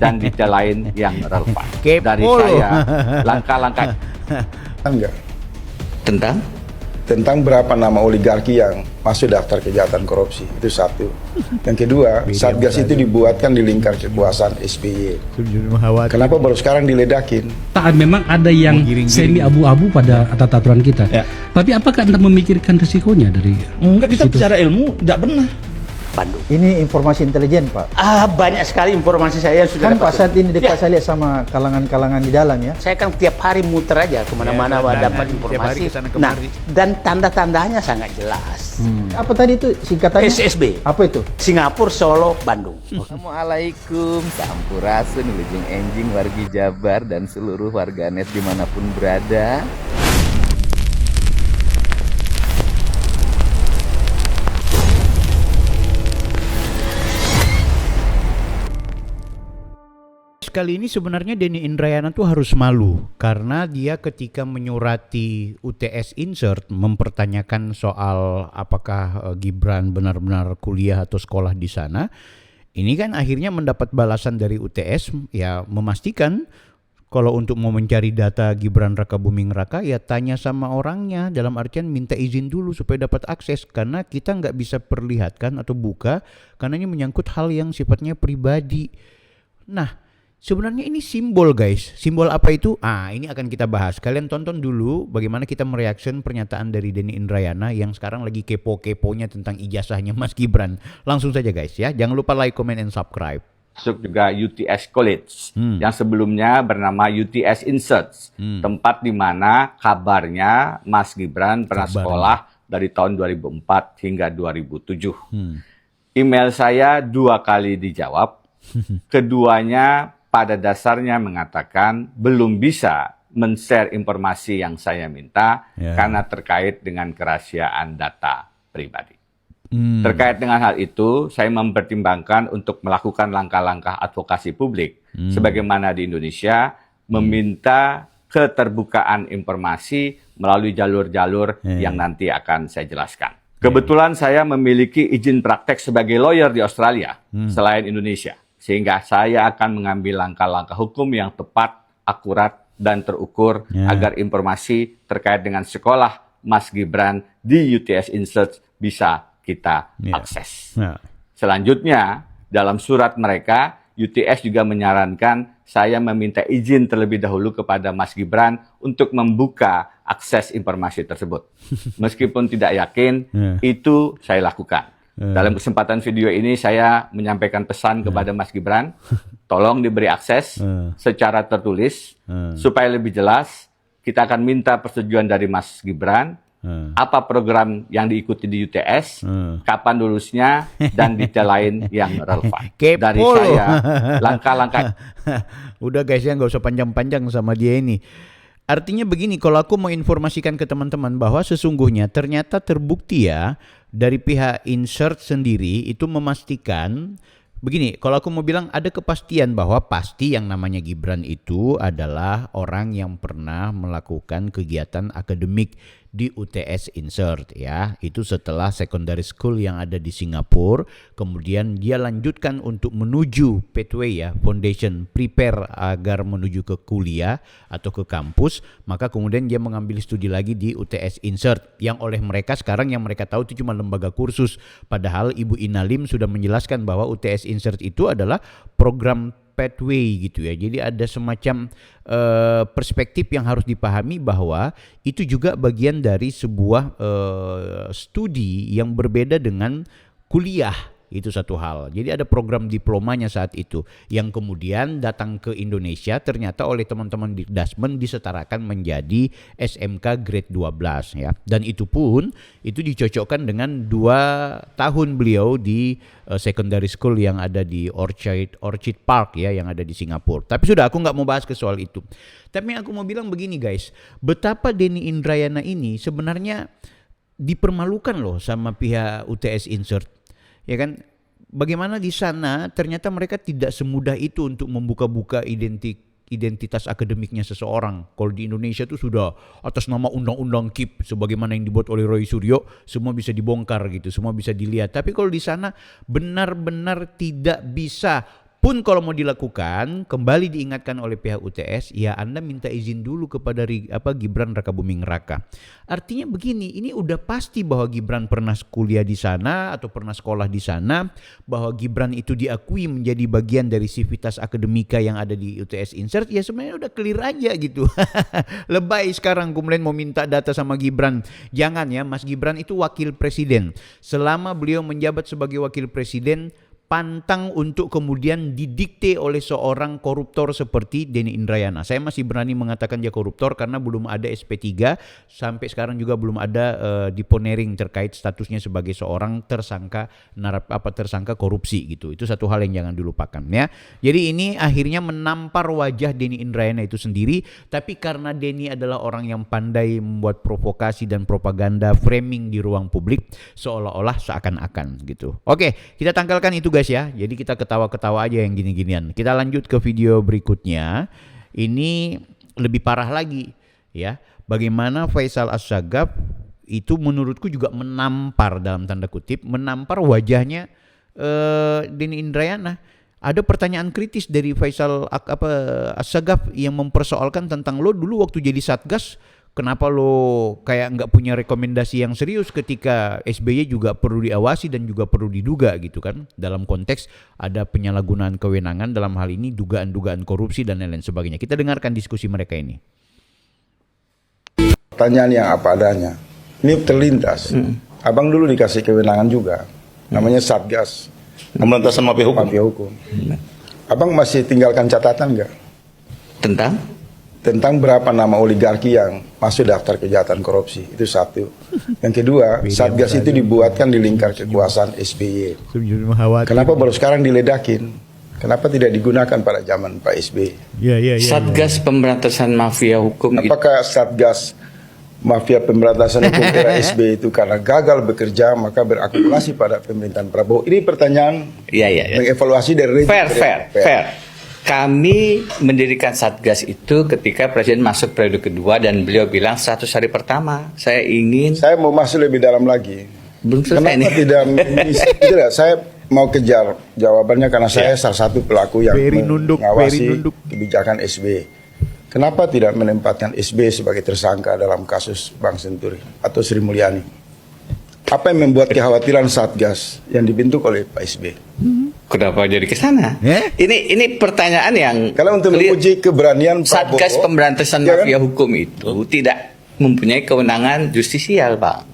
dan detail lain yang relevan. Dari Kepo saya, langkah-langkah Enggak. tentang Berapa nama oligarki yang masuk daftar kejahatan korupsi. Itu satu. Yang kedua, Satgas itu dibuatkan di lingkar kekuasaan SBY. Kenapa baru sekarang diledakin? Memang ada yang semi abu-abu pada aturan kita. Ya. Tapi apakah Anda memikirkan risikonya dari Enggak, kita situ? bicara ilmu tidak benar. Bandung. Ini informasi intelijen, Pak. Banyak sekali informasi saya yang sudah Kan Pak dapat. saat ini dekat Ya, saya lihat sama kalangan-kalangan di dalam ya. saya kan tiap hari muter aja kemana-mana dapat informasi. Nah, dan tanda-tandanya sangat jelas. Apa tadi itu singkatannya? SSB, Apa itu? Singapura, Solo, Bandung. Assalamualaikum, sampurasun, wilujeng enjing, wargi Jabar, dan seluruh warganet dimanapun berada. Kali ini sebenarnya Denny Indrayana tuh harus malu karena dia ketika menyurati UTS Insert mempertanyakan soal apakah Gibran benar-benar kuliah atau sekolah di sana. Ini kan akhirnya mendapat balasan dari UTS ya memastikan kalau untuk mau mencari data Gibran Rakabuming Raka ya tanya sama orangnya, dalam artian minta izin dulu supaya dapat akses karena kita nggak bisa perlihatkan atau buka karena ini menyangkut hal yang sifatnya pribadi. Nah, sebenarnya ini simbol guys. Simbol apa itu? Ini akan kita bahas. Kalian tonton dulu bagaimana kita mereaction pernyataan dari Denny Indrayana yang sekarang lagi kepo-keponya tentang ijazahnya Mas Gibran. Langsung saja guys ya. Jangan lupa like, comment, and subscribe. masuk juga UTS College yang sebelumnya bernama UTS Inserts, tempat di mana kabarnya Mas Gibran pernah sekolah dari tahun 2004 hingga 2007. Email saya 2 kali dijawab, keduanya pada dasarnya mengatakan belum bisa men-share informasi yang saya minta karena terkait dengan kerahasiaan data pribadi. Terkait dengan hal itu, saya mempertimbangkan untuk melakukan langkah-langkah advokasi publik sebagaimana di Indonesia, meminta keterbukaan informasi melalui jalur-jalur yang nanti akan saya jelaskan. Kebetulan saya memiliki izin praktek sebagai lawyer di Australia selain Indonesia, sehingga saya akan mengambil langkah-langkah hukum yang tepat, akurat, dan terukur agar informasi terkait dengan sekolah Mas Gibran di UTS Insert bisa kita akses. Selanjutnya, dalam surat mereka, UTS juga menyarankan saya meminta izin terlebih dahulu kepada Mas Gibran untuk membuka akses informasi tersebut. Meskipun tidak yakin, itu saya lakukan. Dalam kesempatan video ini saya menyampaikan pesan kepada Mas Gibran, tolong diberi akses secara tertulis supaya lebih jelas. Kita akan minta persetujuan dari Mas Gibran, apa program yang diikuti di UTS, kapan lulusnya, dan detail lain yang relevan. Dari saya, langkah-langkah. Udah guys ya, nggak usah panjang-panjang sama dia ini. Artinya begini, kalau aku mau informasikan ke teman-teman bahwa sesungguhnya ternyata terbukti ya dari pihak Insert sendiri itu memastikan begini, kalau aku mau bilang ada kepastian bahwa pasti yang namanya Gibran itu adalah orang yang pernah melakukan kegiatan akademik di UTS Insert ya. Itu setelah secondary school yang ada di Singapura, kemudian dia lanjutkan untuk menuju pathway ya, foundation, prepare agar menuju ke kuliah atau ke kampus, maka kemudian dia mengambil studi lagi di UTS Insert yang oleh mereka sekarang yang mereka tahu itu cuma lembaga kursus, padahal Ibu Inalim sudah menjelaskan bahwa UTS Insert itu adalah program pathway gitu ya. Jadi ada semacam perspektif yang harus dipahami bahwa itu juga bagian dari sebuah studi yang berbeda dengan kuliah. Itu satu hal. Jadi ada program diplomanya saat itu yang kemudian datang ke Indonesia ternyata oleh teman-teman di Dasmen disetarakan menjadi SMK grade 12 ya. Dan itu pun itu dicocokkan dengan 2 tahun beliau di secondary school yang ada di Orchid Park ya, yang ada di Singapura. Tapi sudah, aku nggak mau bahas ke soal itu. Tapi aku mau bilang begini guys, betapa Denny Indrayana ini sebenarnya dipermalukan loh sama pihak UTS Insert. Ya kan, bagaimana di sana ternyata mereka tidak semudah itu untuk membuka-buka identitas akademiknya seseorang. Kalau di Indonesia itu sudah atas nama undang-undang KIP sebagaimana yang dibuat oleh Roy Suryo, semua bisa dibongkar gitu, semua bisa dilihat. Tapi kalau di sana benar-benar tidak bisa Pun kalau mau dilakukan, kembali diingatkan oleh pihak UTS, ya Anda minta izin dulu kepada Gibran Rakabuming Raka. Artinya begini, ini udah pasti bahwa Gibran pernah kuliah di sana atau pernah sekolah di sana, bahwa Gibran itu diakui menjadi bagian dari sivitas akademika yang ada di UTS Insert, ya sebenarnya udah clear aja gitu. Lebay sekarang kemudian mau minta data sama Gibran. Jangan ya, Mas Gibran itu wakil presiden. Selama beliau menjabat sebagai wakil presiden, pantang untuk kemudian didikte oleh seorang koruptor seperti Denny Indrayana. Saya masih berani mengatakan dia koruptor karena belum ada SP3, sampai sekarang juga belum ada diponering terkait statusnya sebagai seorang tersangka tersangka korupsi gitu. Itu satu hal yang jangan dilupakan ya. Jadi ini akhirnya menampar wajah Denny Indrayana itu sendiri, tapi karena Denny adalah orang yang pandai membuat provokasi dan propaganda framing di ruang publik seolah-olah seakan-akan gitu. Oke, kita tanggalkan itu guys ya. Jadi kita ketawa-ketawa aja yang gini-ginian. Kita lanjut ke video berikutnya. Ini lebih parah lagi ya. Bagaimana Faisal Assegaf itu menurutku juga menampar, dalam tanda kutip, menampar wajahnya Denny Indrayana. Ada pertanyaan kritis dari Faisal Assegaf yang mempersoalkan tentang lo dulu waktu jadi Satgas, kenapa lo kayak nggak punya rekomendasi yang serius ketika SBY juga perlu diawasi dan juga perlu diduga gitu kan, dalam konteks ada penyalahgunaan kewenangan, dalam hal ini dugaan-dugaan korupsi dan lain-lain sebagainya. Kita dengarkan diskusi mereka ini. Pertanyaan yang apa adanya. Ini terlintas. Abang dulu dikasih kewenangan juga. Namanya Satgas. Pemberantasan mafia hukum. Mafia hukum. Abang masih tinggalkan catatan nggak? Tentang berapa nama oligarki yang masuk daftar kejahatan korupsi. Itu satu. Yang kedua, Satgas itu dibuatkan di lingkar kekuasaan SBY. Kenapa baru sekarang diledakin? Kenapa tidak digunakan pada zaman Pak SBY? Satgas Pemberantasan Mafia Hukum. Apakah Satgas Mafia Pemberantasan Hukum era SBY itu karena gagal bekerja maka berakumulasi pada pemerintahan Prabowo? Ini pertanyaan mengevaluasi dari Fair. Kami mendirikan Satgas itu ketika Presiden masuk periode kedua dan beliau bilang 100 hari pertama saya ingin. Saya mau masuk lebih dalam lagi. Belum selesai Kenapa tidak? Saya mau kejar jawabannya karena saya salah satu pelaku yang mengawasi kebijakan SBY. Kenapa tidak menempatkan SBY sebagai tersangka dalam kasus Bank Senturi atau Sri Mulyani? Apa yang membuat kekhawatiran Satgas yang dibentuk oleh Pak SBY? Kenapa jadi ke sana? Ini pertanyaan yang kalau untuk menguji keberanian Satgas Prabowo, Pemberantasan Mafia Hukum itu tidak mempunyai kewenangan justisial, Bang.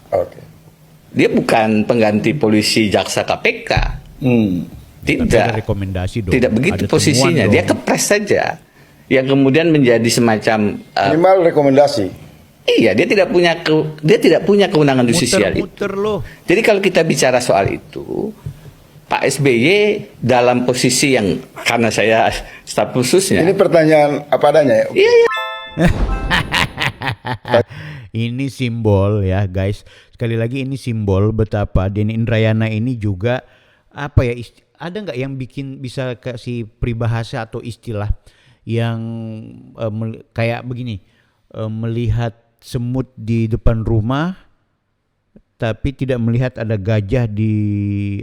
Dia bukan pengganti polisi, jaksa, KPK. Tidak begitu posisinya. Dia kepres saja, yang kemudian menjadi semacam minimal rekomendasi. Iya, dia tidak punya kewenangan justisial itu. Jadi kalau kita bicara soal itu, Pak SBY dalam posisi yang, karena saya staf khususnya. Ini pertanyaan apa adanya ya? Iya. Ini simbol ya guys. Sekali lagi ini simbol betapa Denny Indrayana ini juga apa ya? Ada nggak yang bisa kasih peribahasa atau istilah yang kayak begini? Melihat semut di depan rumah tapi tidak melihat ada gajah di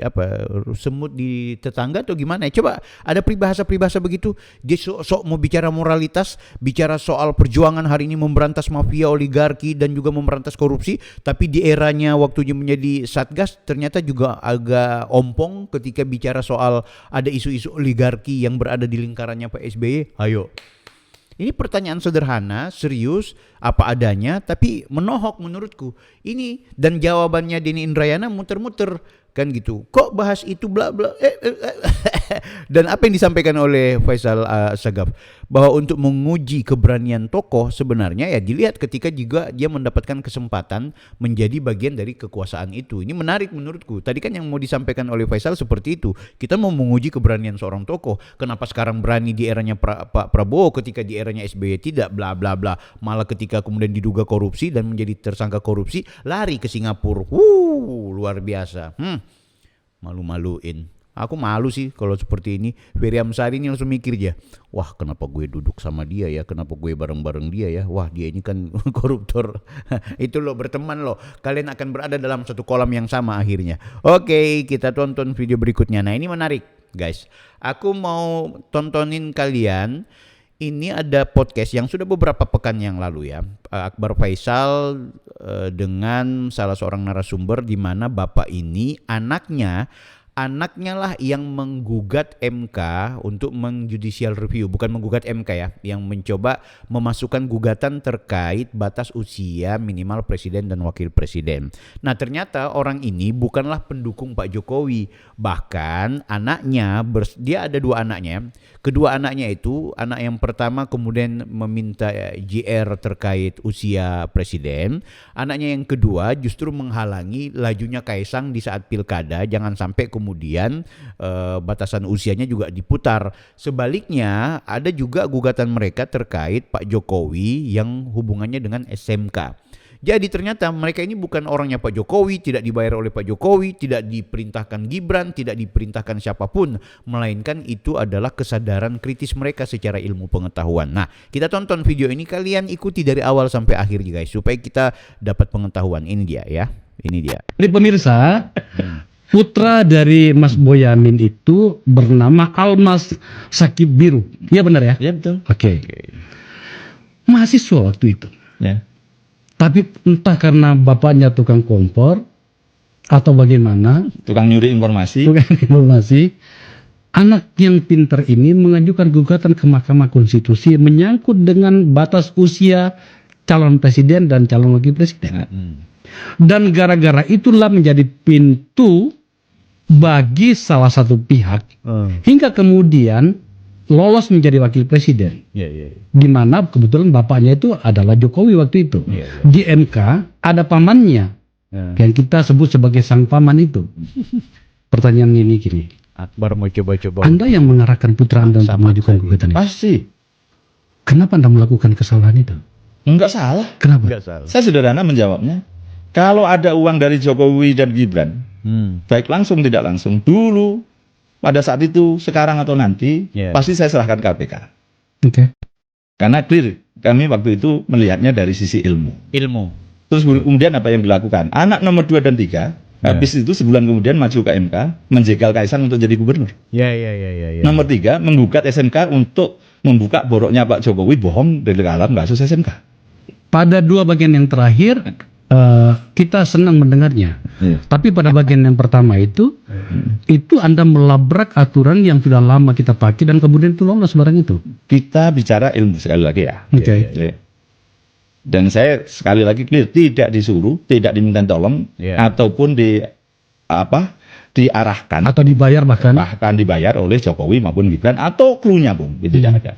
semut di tetangga atau gimana? Coba ada peribahasa begitu. Dia sok mau bicara moralitas, bicara soal perjuangan hari ini memberantas mafia, oligarki dan juga memberantas korupsi, tapi di eranya waktu dia menjadi Satgas ternyata juga agak ompong ketika bicara soal ada isu-isu oligarki yang berada di lingkarannya Pak SBY. Ayo. Ini pertanyaan sederhana, serius, apa adanya, tapi menohok menurutku. Ini dan jawabannya Denny Indrayana muter-muter kan gitu. Kok bahas itu bla bla. Dan apa yang disampaikan oleh Faisal Assegaf bahwa untuk menguji keberanian tokoh sebenarnya ya dilihat ketika juga dia mendapatkan kesempatan menjadi bagian dari kekuasaan itu. Ini menarik menurutku. Tadi kan yang mau disampaikan oleh Faisal seperti itu. Kita mau menguji keberanian seorang tokoh. Kenapa sekarang berani di eranya Pak Prabowo ketika di eranya SBY tidak bla bla bla. Malah ketika kemudian diduga korupsi dan menjadi tersangka korupsi lari ke Singapura. Luar biasa. Malu-maluin. Aku malu sih kalau seperti ini. Ferry Amsari ini langsung mikir aja, wah kenapa gue duduk sama dia ya, kenapa gue bareng-bareng dia ya, wah dia ini kan koruptor. Itu loh, berteman loh, kalian akan berada dalam satu kolam yang sama akhirnya. Oke, kita tonton video berikutnya. Nah ini menarik. guys. Aku mau tontonin kalian. Ini ada podcast yang sudah beberapa pekan yang lalu ya. Akbar Faisal dengan salah seorang narasumber di mana bapak ini anaknya lah yang menggugat MK untuk menjudicial review, bukan menggugat MK ya, yang mencoba memasukkan gugatan terkait batas usia minimal presiden dan wakil presiden. Nah ternyata orang ini bukanlah pendukung Pak Jokowi, bahkan anaknya, dia ada 2 anaknya. Kedua anaknya itu, anak yang pertama kemudian meminta JR terkait usia presiden. Anaknya yang kedua justru menghalangi lajunya Kaisang di saat pilkada, jangan sampai kemudian batasan usianya juga diputar. Sebaliknya ada juga gugatan mereka terkait Pak Jokowi yang hubungannya dengan SMK. Jadi ternyata mereka ini bukan orangnya Pak Jokowi, tidak dibayar oleh Pak Jokowi, tidak diperintahkan Gibran, tidak diperintahkan siapapun, melainkan itu adalah kesadaran kritis mereka secara ilmu pengetahuan. Nah, kita tonton video ini, kalian ikuti dari awal sampai akhir guys, supaya kita dapat pengetahuan. Ini dia ya, ini dia. Jadi pemirsa, putra dari Mas Boyamin itu bernama Almas Sakib Biru. Iya benar ya? Iya betul. Oke. Mahasiswa waktu itu. Ya. Tapi entah karena bapaknya tukang kompor atau bagaimana, Tukang nyuri informasi. anak yang pintar ini mengajukan gugatan ke Mahkamah Konstitusi menyangkut dengan batas usia calon presiden dan calon wakil presiden. Dan gara-gara itulah menjadi pintu bagi salah satu pihak hingga kemudian lolos menjadi wakil presiden. Di mana kebetulan bapaknya itu adalah Jokowi waktu itu. Di MK ada pamannya yang kita sebut sebagai sang paman itu. Pertanyaan ini gini, Akbar mau coba-coba. Anda yang mengarahkan putra Anda untuk mengajukan gugatan itu, Pasti. kenapa Anda melakukan kesalahan itu? Enggak salah. Kenapa? Enggak salah. Saya sederhana menjawabnya. Kalau ada uang dari Jokowi dan Gibran, baik langsung tidak langsung, dulu pada saat itu, sekarang atau nanti, pasti saya serahkan KPK. Oke. Karena clear, kami waktu itu melihatnya dari sisi ilmu. Terus kemudian apa yang dilakukan? Anak nomor 2 dan 3, habis itu sebulan kemudian maju ke MK, menjegal Kaisang untuk jadi gubernur. Nomor 3, menggugat SMK untuk membuka boroknya Pak Jokowi bohong dalam kasus SMK. Pada 2 bagian yang terakhir, kita senang mendengarnya. Tapi pada bagian yang pertama itu Anda melabrak aturan yang sudah lama kita pakai dan kemudian itu lolos barang itu. Kita bicara ilmu sekali lagi ya. Oke. Dan saya sekali lagi clear, tidak disuruh, tidak diminta tolong, ataupun diarahkan Atau dibayar bahkan dibayar oleh Jokowi maupun Gibran atau klunya pun, tidak ada.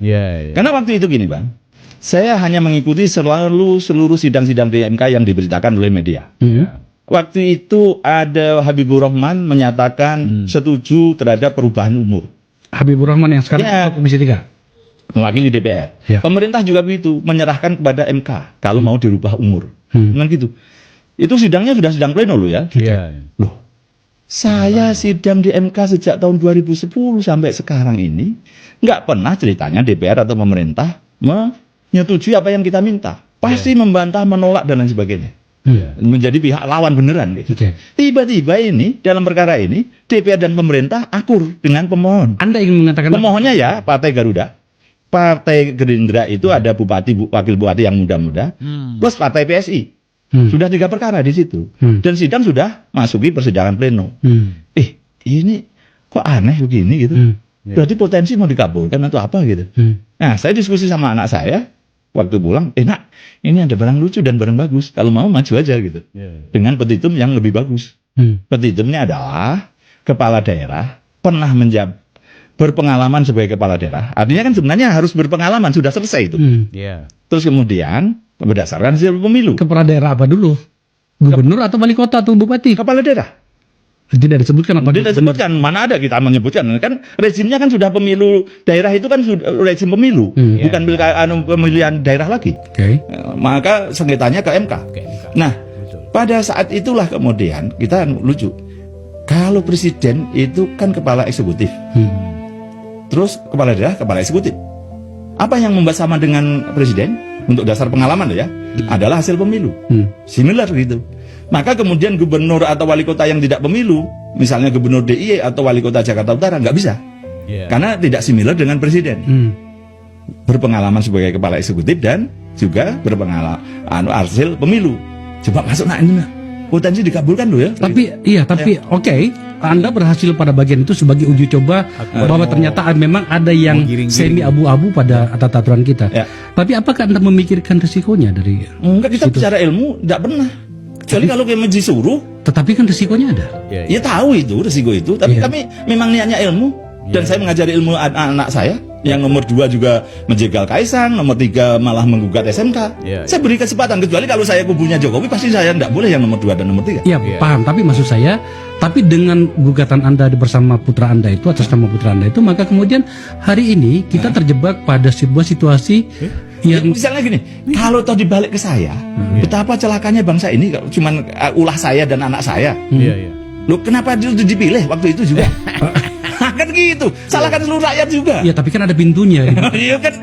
Karena waktu itu gini Bang, saya hanya mengikuti seluruh sidang-sidang di MK yang diberitakan oleh media. Waktu itu ada Habibur Rahman menyatakan setuju terhadap perubahan umur. Habibur Rahman yang sekarang Komisi 3 mewakili DPR. Pemerintah juga begitu, menyerahkan kepada MK kalau mau dirubah umur. Dengan gitu. Itu sidangnya sudah sidang pleno loh ya. Loh, saya sidang di MK sejak tahun 2010 sampai sekarang ini nggak pernah ceritanya DPR atau pemerintah menyetujui apa yang kita minta. Pasti membantah, menolak dan lain sebagainya. Menjadi pihak lawan beneran gitu. Tiba-tiba ini dalam perkara ini DPR dan pemerintah akur dengan pemohon. Anda ingin mengatakan pemohonnya ya Partai Garuda, Partai Gerindra itu ada bupati, wakil bupati yang muda-muda, plus Partai PSI. Sudah 3 perkara di situ. Dan sidang sudah masuki persidangan pleno. Ini kok aneh begini gitu. Berarti potensi mau dikabulkan atau apa gitu. Nah, saya diskusi sama anak saya waktu pulang, nak, ini ada barang lucu dan barang bagus. Kalau mau maju aja gitu. Dengan petitum yang lebih bagus. Petitumnya adalah kepala daerah pernah berpengalaman sebagai kepala daerah. Artinya kan sebenarnya harus berpengalaman, sudah selesai itu. Terus kemudian berdasarkan hasil pemilu. Kepala daerah apa dulu? Gubernur atau wali kota atau bupati? Kepala daerah. Tidak disebutkan apa? Tidak disebutkan, mana ada kita menyebutkan. Kan rezimnya kan sudah pemilu daerah itu kan sudah rezim pemilu, bukan pemilihan daerah lagi. Maka sengketanya ke MK. Nah, pada saat itulah kemudian kita lucu. Kalau presiden itu kan kepala eksekutif. Terus kepala daerah kepala eksekutif. Apa yang membuat sama dengan presiden untuk dasar pengalaman ya adalah hasil pemilu. Similar gitu. Maka kemudian gubernur atau wali kota yang tidak pemilu misalnya gubernur DIY atau wali kota Jakarta Utara, nggak bisa. Karena tidak similar dengan presiden. Berpengalaman sebagai kepala eksekutif dan juga berpengalaman hasil pemilu. Coba masuk ini potensi dikabulkan loh ya. Tapi oke, Anda berhasil pada bagian itu sebagai uji coba bahwa ternyata memang ada yang semi abu-abu pada aturan kita. Tapi apakah Anda memikirkan resikonya dari? Enggak, kita bicara ilmu tidak pernah. Kecuali kalau kayak disuruh. Tetapi kan resikonya ada. Ya tahu itu resiko itu. Tapi kami memang niatnya ilmu. Dan saya mengajari ilmu anak saya. Yang nomor 2 juga menjegal Kaisang, nomor 3 malah menggugat SMK. Saya beri kesempatan, kecuali kalau saya kubunya Jokowi pasti saya tidak boleh yang nomor 2 dan nomor 3. Iya, paham. Tapi maksud saya, tapi dengan gugatan Anda bersama putra Anda itu, atas nama putra Anda itu, maka kemudian hari ini kita terjebak pada sebuah situasi yang misalnya gini, kalau toh dibalik ke saya, betapa celakanya bangsa ini kalau cuman ulah saya dan anak saya. Loh, kenapa itu dipilih waktu itu juga? Kan gitu, salahkan seluruh rakyat juga. Iya, tapi kan ada pintunya. Iya kan.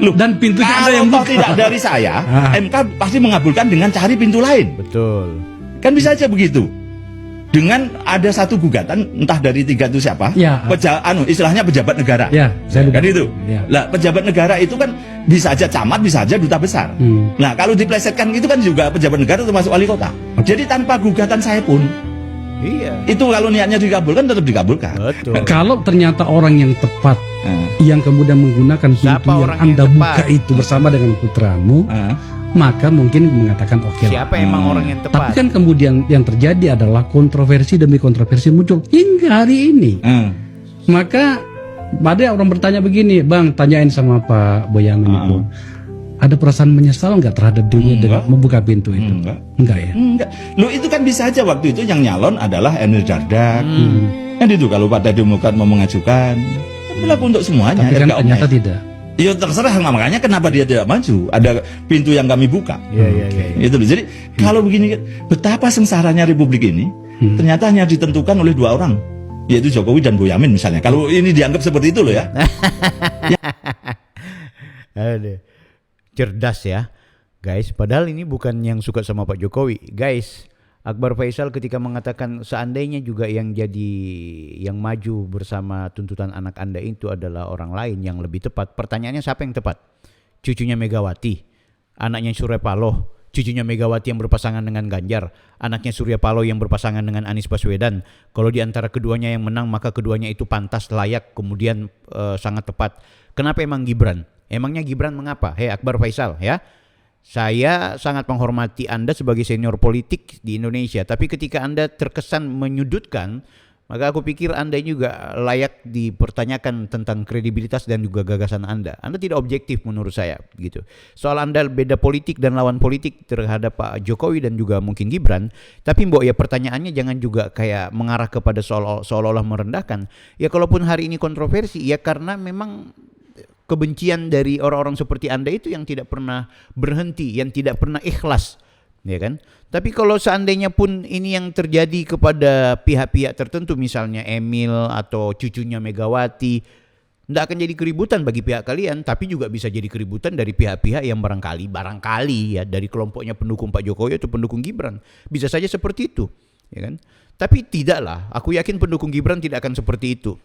Loh, dan pintunya ada kalau yang toh tidak dari saya, MK pasti mengabulkan dengan cari pintu lain. Betul. Kan bisa aja begitu. Dengan ada satu gugatan entah dari 3 itu siapa, istilahnya pejabat negara. Kan itu. Lah, pejabat negara itu kan bisa aja camat, bisa aja duta besar. Nah, kalau diplesetkan itu kan juga pejabat negara termasuk wali kota. Jadi tanpa gugatan saya pun itu kalau niatnya dikabulkan tetap dikabulkan. Betul. Kalau ternyata orang yang tepat yang kemudian menggunakan pintu yang Anda buka itu bersama dengan putramu, maka mungkin mengatakan oke lah. Siapa emang orang yang tepat? Tapi kan kemudian yang terjadi adalah kontroversi demi kontroversi muncul hingga hari ini. Maka ada orang bertanya begini, Bang, tanyain sama Pak Boyamin itu. Ada perasaan menyesal nggak terhadap dirinya dengan membuka pintu itu? Enggak ya? Enggak. Loh, itu kan bisa aja waktu itu yang nyalon adalah Emil Dardak. Kan itu kalau Partai Demokrat mau mengajukan, berlaku untuk semuanya. Tapi kan ternyata tidak. Ya terserah, makanya kenapa dia tidak maju? Ada pintu yang kami buka. Itu. Jadi kalau begini, betapa sengsaranya Republik ini ternyata hanya ditentukan oleh 2 orang, yaitu Jokowi dan Boyamin misalnya. Kalau ini dianggap seperti itu loh ya. Cerdas ya, guys. Padahal ini bukan yang suka sama Pak Jokowi, guys. Akbar Faisal ketika mengatakan seandainya juga yang maju bersama tuntutan anak Anda itu adalah orang lain yang lebih tepat. Pertanyaannya siapa yang tepat? Cucunya Megawati, anaknya Surya Paloh, cucunya Megawati yang berpasangan dengan Ganjar, anaknya Surya Paloh yang berpasangan dengan Anies Baswedan. Kalau di antara keduanya yang menang, maka keduanya itu pantas, layak, kemudian sangat tepat. Kenapa emang Gibran? Emangnya Gibran mengapa? Hei Akbar Faisal ya, saya sangat menghormati Anda sebagai senior politik di Indonesia. Tapi ketika Anda terkesan menyudutkan, maka aku pikir Anda juga layak dipertanyakan tentang kredibilitas dan juga gagasan Anda. Anda tidak objektif menurut saya gitu. Soal Anda beda politik dan lawan politik terhadap Pak Jokowi dan juga mungkin Gibran. Tapi mbok ya pertanyaannya jangan juga kayak mengarah kepada seolah-olah merendahkan. Ya kalaupun hari ini kontroversi ya karena memang kebencian dari orang-orang seperti Anda itu yang tidak pernah berhenti, yang tidak pernah ikhlas, ya kan? Tapi kalau seandainya pun ini yang terjadi kepada pihak-pihak tertentu, misalnya Emil atau cucunya Megawati, tidak akan jadi keributan bagi pihak kalian, tapi juga bisa jadi keributan dari pihak-pihak yang barangkali ya dari kelompoknya pendukung Pak Jokowi atau pendukung Gibran, bisa saja seperti itu, ya kan? Tapi tidaklah, aku yakin pendukung Gibran tidak akan seperti itu,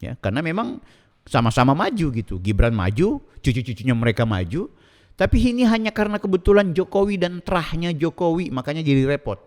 ya, karena memang sama-sama maju gitu. Gibran maju, cucu-cucunya mereka maju. Tapi ini hanya karena kebetulan Jokowi dan terahnya Jokowi, makanya jadi repot.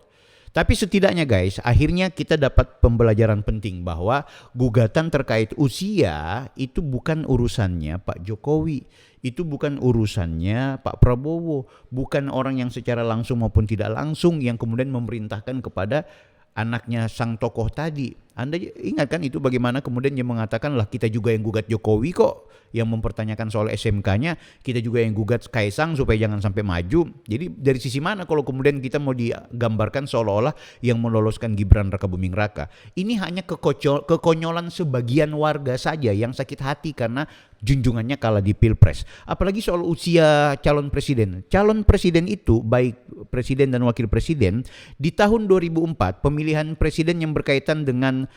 Tapi setidaknya guys, akhirnya kita dapat pembelajaran penting bahwa gugatan terkait usia itu bukan urusannya Pak Jokowi. Itu bukan urusannya Pak Prabowo. Bukan orang yang secara langsung maupun tidak langsung yang kemudian memerintahkan kepada anaknya sang tokoh tadi. Anda ingat kan itu bagaimana kemudian dia mengatakan lah kita juga yang gugat Jokowi kok, yang mempertanyakan soal SMK-nya, kita juga yang gugat Kaisang supaya jangan sampai maju. Jadi dari sisi mana kalau kemudian kita mau digambarkan seolah-olah yang meloloskan Gibran Rakabuming Raka. Ini hanya kekonyolan sebagian warga saja yang sakit hati karena junjungannya kalah di Pilpres. Apalagi soal usia calon presiden. Calon presiden itu baik presiden dan wakil presiden di tahun 2004 pemilihan presiden yang berkaitan dengan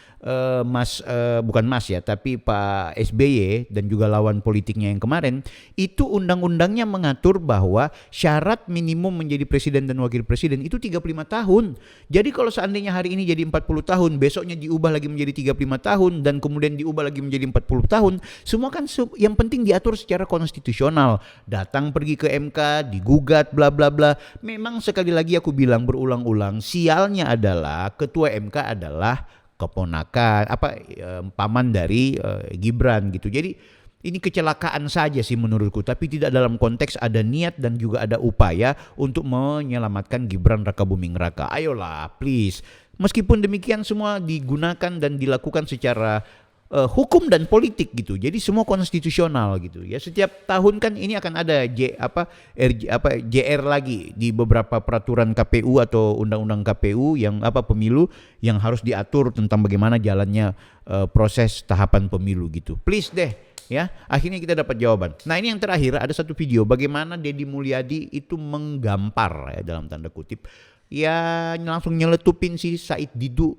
bukan Mas ya, tapi Pak SBY dan juga lawan politiknya yang kemarin, itu undang-undangnya mengatur bahwa syarat minimum menjadi presiden dan wakil presiden itu 35 tahun. Jadi kalau seandainya hari ini jadi 40 tahun, besoknya diubah lagi menjadi 35 tahun dan kemudian diubah lagi menjadi 40 tahun, semua kan yang penting diatur secara konstitusional. Datang pergi ke MK, digugat bla bla bla. Memang sekali lagi aku bilang berulang-ulang, sialnya adalah ketua MK adalah keponakan paman dari Gibran gitu. Jadi ini kecelakaan saja sih menurutku, tapi tidak dalam konteks ada niat dan juga ada upaya untuk menyelamatkan Gibran Rakabuming Raka. Ayolah please. Meskipun demikian semua digunakan dan dilakukan secara hukum dan politik gitu. Jadi semua konstitusional gitu ya. Setiap tahun kan ini akan ada JR lagi di beberapa peraturan KPU atau undang-undang KPU yang pemilu yang harus diatur tentang bagaimana jalannya proses tahapan pemilu gitu. Please deh. Ya, akhirnya kita dapat jawaban. Nah, ini yang terakhir, ada satu video bagaimana Deddy Mulyadi itu menggampar ya dalam tanda kutip. Ya langsung nyeletupin si Said Didu.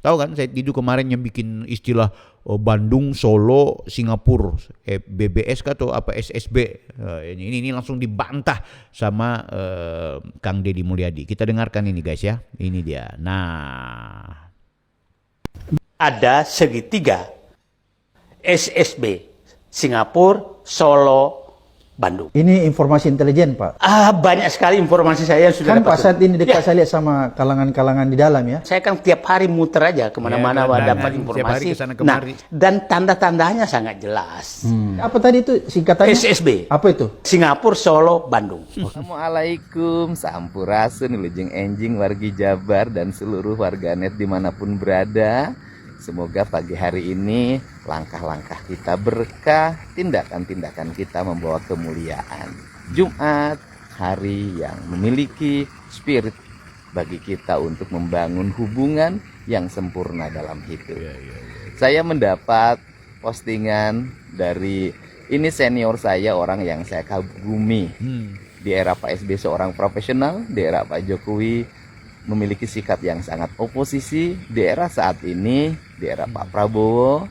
Tahu kan Said Didu kemarin yang bikin istilah Bandung, Solo, Singapura, BBS atau SSB. Ini langsung dibantah sama Kang Deddy Mulyadi. Kita dengarkan ini guys ya. Ini dia. Nah, ada segitiga SSB Singapura, Solo, Bandung. Ini informasi intelijen, Pak. Banyak sekali informasi saya yang sudah Kan Pak saat ini dekat saya lihat sama kalangan-kalangan di dalam ya. Saya kan tiap hari muter aja kemana-mana dapat informasi. Nah, dan tanda-tandanya sangat jelas. Apa tadi itu singkatannya? SSB. Apa itu? Singapura, Solo, Bandung. Assalamualaikum, sampurasun, wilujeng enjing, wargi Jabar dan seluruh warganet dimanapun berada. Semoga pagi hari ini langkah-langkah kita berkah, tindakan-tindakan kita membawa kemuliaan. Jumat, hari yang memiliki spirit bagi kita untuk membangun hubungan yang sempurna dalam hidup. Saya mendapat postingan dari ini senior saya, orang yang saya kagumi. Di era Pak SBY seorang profesional, di era Pak Jokowi memiliki sikap yang sangat oposisi, di era saat ini, di era Pak Prabowo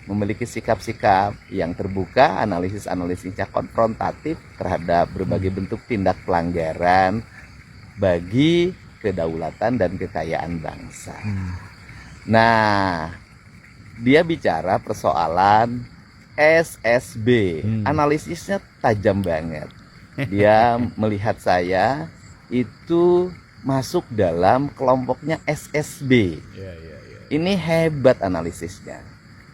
memiliki sikap-sikap yang terbuka, analisis-analisisnya konfrontatif terhadap berbagai bentuk tindak pelanggaran bagi kedaulatan dan kekayaan bangsa. Nah, dia bicara persoalan SSB, analisisnya tajam banget. Dia melihat saya itu masuk dalam kelompoknya SSB. Ini hebat analisisnya.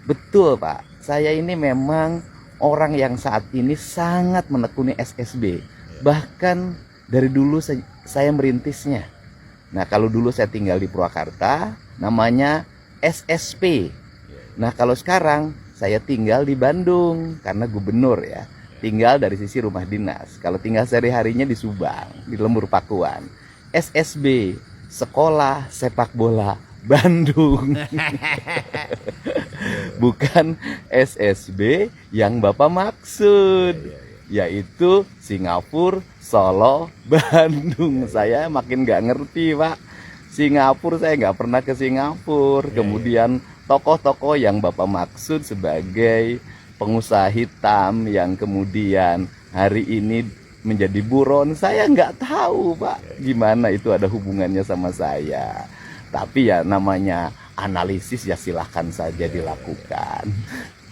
Betul Pak, saya ini memang orang yang saat ini sangat menekuni SSB. Bahkan dari dulu saya merintisnya. Nah kalau dulu saya tinggal di Purwakarta, namanya SSP. Nah kalau sekarang saya tinggal di Bandung, karena gubernur ya. Tinggal dari sisi rumah dinas. Kalau tinggal sehari-harinya di Subang, di Lembur Pakuan. SSB, Sekolah Sepak Bola Bandung. Bukan SSB yang Bapak maksud, yaitu Singapura, Solo, Bandung. Saya makin nggak ngerti Pak. Singapura saya nggak pernah ke Singapura. Kemudian tokoh-tokoh yang Bapak maksud sebagai pengusaha hitam yang kemudian hari ini menjadi buron, saya nggak tahu Pak gimana itu ada hubungannya sama saya. Tapi ya namanya analisis ya silahkan saja dilakukan.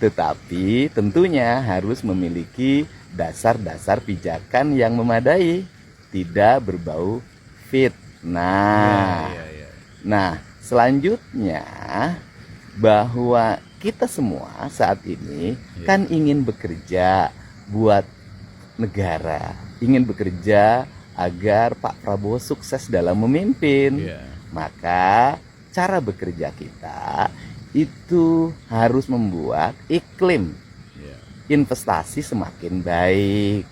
Tetapi tentunya harus memiliki dasar-dasar pijakan yang memadai, tidak berbau fitnah. Nah selanjutnya bahwa kita semua saat ini kan ingin bekerja buat negara, ingin bekerja agar Pak Prabowo sukses dalam memimpin. Maka cara bekerja kita itu harus membuat iklim investasi semakin baik,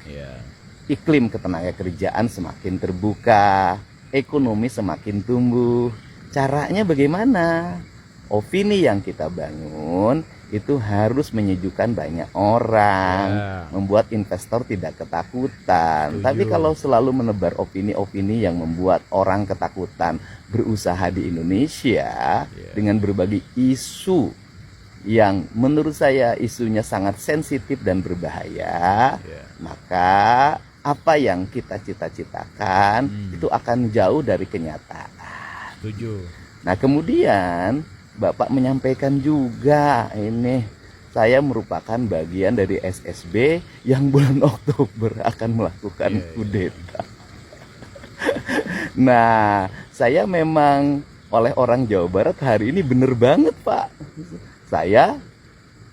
iklim ketenagakerjaan semakin terbuka, ekonomi semakin tumbuh. Caranya bagaimana? Opini yang kita bangun itu harus menyejukkan banyak orang, membuat investor tidak ketakutan. Tapi kalau selalu menebar opini-opini yang membuat orang ketakutan berusaha di Indonesia dengan berbagai isu yang menurut saya isunya sangat sensitif dan berbahaya, maka apa yang kita cita-citakan itu akan jauh dari kenyataan. Setuju. Nah, kemudian Bapak menyampaikan juga ini saya merupakan bagian dari SSB yang bulan Oktober akan melakukan kudeta. Nah, saya memang oleh orang Jawa Barat hari ini bener banget, Pak. Saya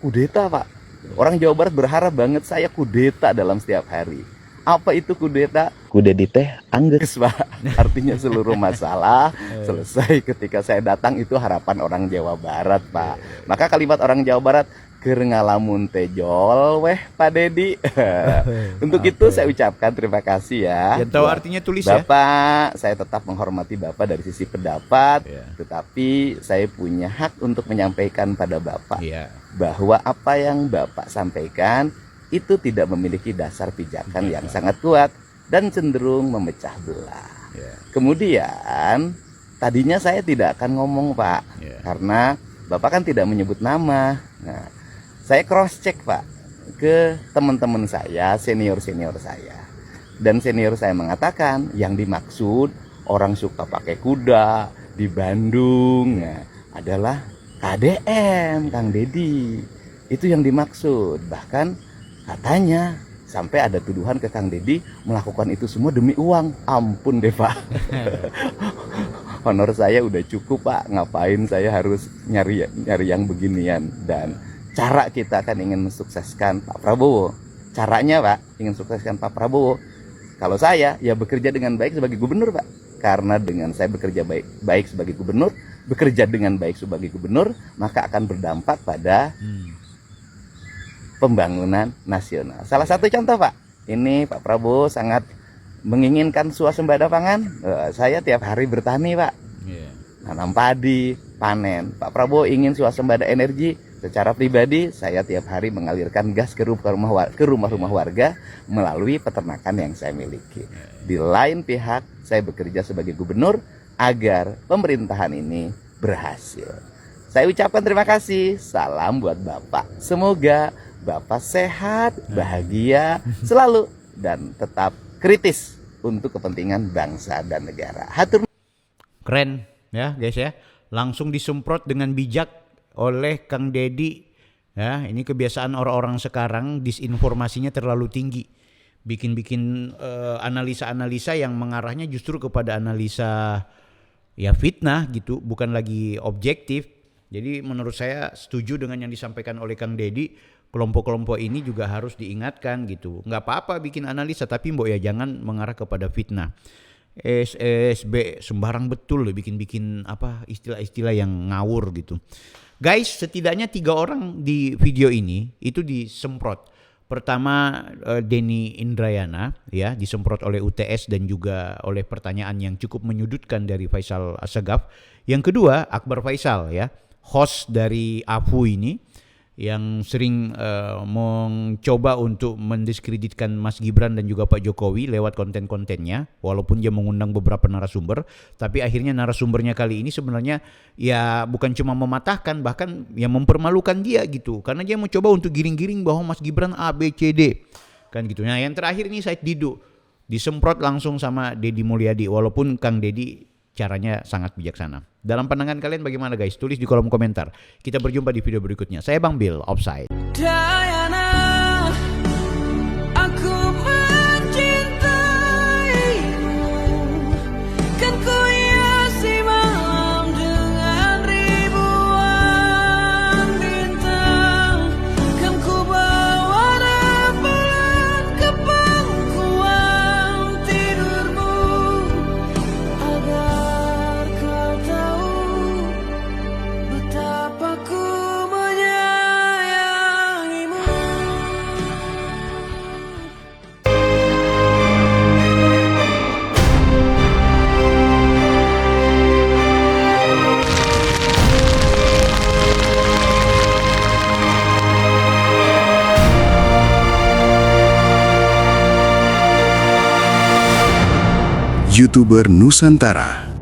kudeta, Pak. Orang Jawa Barat berharap banget saya kudeta dalam setiap hari. Apa itu kudeta? Kudeta teh angges, Pak. Artinya seluruh masalah selesai ketika saya datang, itu harapan orang Jawa Barat, Pak. Maka kalimat orang Jawa Barat, keur ngalamun teh jol weh Pak Dedi. Untuk itu saya ucapkan terima kasih ya. Yang tahu artinya tulis ya. Bapak, saya tetap menghormati Bapak dari sisi pendapat, tetapi saya punya hak untuk menyampaikan pada Bapak bahwa apa yang Bapak sampaikan itu tidak memiliki dasar pijakan yang sangat kuat dan cenderung memecah belah. Kemudian tadinya saya tidak akan ngomong, Pak, karena Bapak kan tidak menyebut nama. Nah, saya cross check, Pak, ke teman-teman saya, senior-senior saya. Dan senior saya mengatakan yang dimaksud orang suka pakai kuda di Bandung adalah KDM, Kang Dedi. Itu yang dimaksud. Bahkan katanya sampai ada tuduhan ke Kang Dedi melakukan itu semua demi uang. Ampun deh, Pak. Honor saya udah cukup, Pak. Ngapain saya harus nyari yang beginian? Dan cara kita kan ingin mensukseskan Pak Prabowo. Caranya, Pak, ingin sukseskan Pak Prabowo. Kalau saya ya bekerja dengan baik sebagai gubernur, Pak. Karena dengan saya bekerja baik sebagai gubernur, bekerja dengan baik sebagai gubernur, maka akan berdampak pada pembangunan nasional. Salah satu contoh, Pak, ini Pak Prabowo sangat menginginkan swasembada pangan. Saya tiap hari bertani, Pak, nanam padi, panen. Pak Prabowo ingin swasembada energi. Secara pribadi, saya tiap hari mengalirkan gas ke rumah-rumah warga melalui peternakan yang saya miliki. Di lain pihak, saya bekerja sebagai gubernur agar pemerintahan ini berhasil. Saya ucapkan terima kasih. Salam buat Bapak. Semoga Bapak sehat, bahagia selalu, dan tetap kritis untuk kepentingan bangsa dan negara. Hatur. Keren ya guys ya. Langsung disemprot dengan bijak oleh Kang Dedi. Ya, ini kebiasaan orang-orang sekarang, disinformasinya terlalu tinggi. Bikin-bikin analisa-analisa yang mengarahnya justru kepada analisa ya fitnah gitu, bukan lagi objektif. Jadi menurut saya setuju dengan yang disampaikan oleh Kang Dedi. Kelompok-kelompok ini juga harus diingatkan gitu. Nggak apa-apa bikin analisa, tapi mbok ya jangan mengarah kepada fitnah. SSB sembarang betul loh bikin-bikin apa istilah-istilah yang ngawur gitu. Guys, setidaknya 3 orang di video ini itu disemprot. Pertama Denny Indrayana ya, disemprot oleh UTS dan juga oleh pertanyaan yang cukup menyudutkan dari Faisal Assegaf. Yang kedua Akbar Faisal ya, host dari AFU ini, yang sering mencoba untuk mendiskreditkan Mas Gibran dan juga Pak Jokowi lewat konten-kontennya, walaupun dia mengundang beberapa narasumber, tapi akhirnya narasumbernya kali ini sebenarnya ya bukan cuma mematahkan, bahkan ya mempermalukan dia gitu, karena dia mau coba untuk giring-giring bahwa Mas Gibran A, B, C, D kan gitu. Nah yang terakhir ini Said Didu disemprot langsung sama Deddy Mulyadi, walaupun Kang Dedi caranya sangat bijaksana. Dalam pandangan kalian bagaimana guys? Tulis di kolom komentar. Kita berjumpa di video berikutnya. Saya Bang Bill, Offside. YouTuber Nusantara.